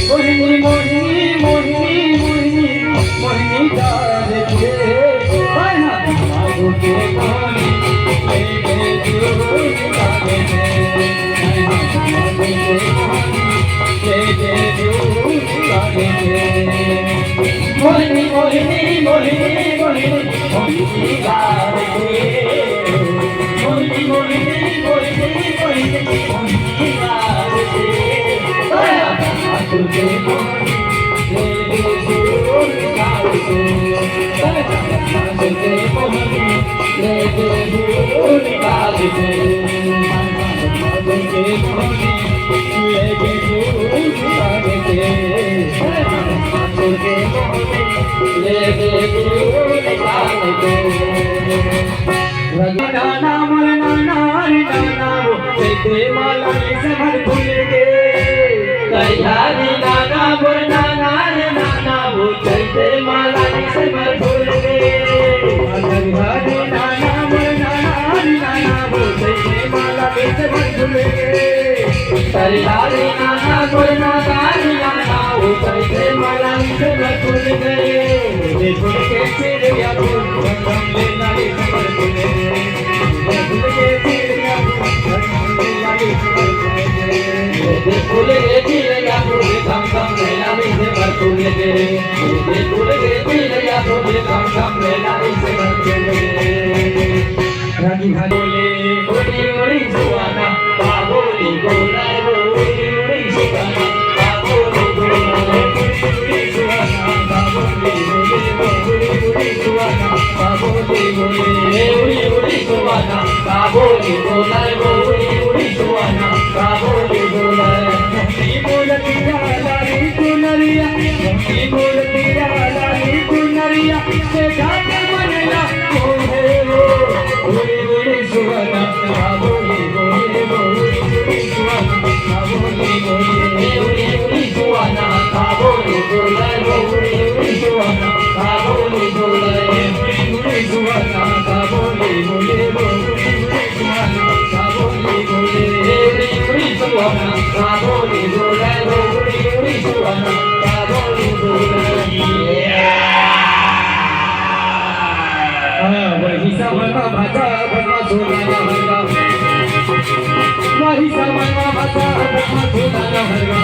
मोहिनी मोहिनी मोहिनी मोहिनी मोहिनी जाने हाय ना मागो के मोहिनी ले दूर जाने मागो के मोहिनी ले दूर जाने मोहिनी मोहिनी मोहिनी मोहिनी मोहिनी जाने मोहिनी मोहिनी मोहिनी मोहिनी मोहिनी जाने तुझे मोहिनी ले दूर जाने तुझे मोहिनी ले दूर जाने तुझे मोहिनी ले दूर जाने तुझे मोहिनी ले दूर जाने नाना मन नाना वो तेरे माला से भर भूल गए कल्याणी नाना बोल नाना वो तेरे माला से भर भूल गए कल्याणी नाना बोल नाना वो तेरे माला से भर भूल गए कल्याणी नाना बोल नाना वो तेरे माला से भर भूल गए भूल के फिर या भूल ले नाली से भर भूल गए भूल के फिर या भूल गए चिड़िया भूल कम कम लेना भी से भर भूल गए भूल गए चिड़िया भूल कम कम लेना भी से भर भूल गए रानी बोले उड़ी उड़ी सुहाना बाबोली बोला उड़ी उड़ी सुहाना बाबोली बोला उड़ी सुहाना बाबोली बोले उड़ी उड़ी सुहाना बाबोली बोले उड़ी उड़ी सुहाना बाबोली बोला उड़ी उड़ी सुहाना बाबोली बोला मम्मी बोलती लाली कुनरिया मम्मी बोलती लाली कुनरिया से जाके मनला ओहे हो उड़ी उड़ी सुहाना बाबोली बोले उड़ी सुहाना बाबोली बोले उड़ी उड़ी सुहाना बाबोली बोला उड़ी उड़ी सुहाना बाबोली बोले उड़ी सुहाना बाबोली बोले उड़ी उड़ी सुहाना बाबोली बोले उड़ी सुहाना बाबोली बोले उड़ी उड़ी सुहाना बाबोली बोले वही समना भाषा बना सोना भरगा वही समना भाषा बना सोना भरगा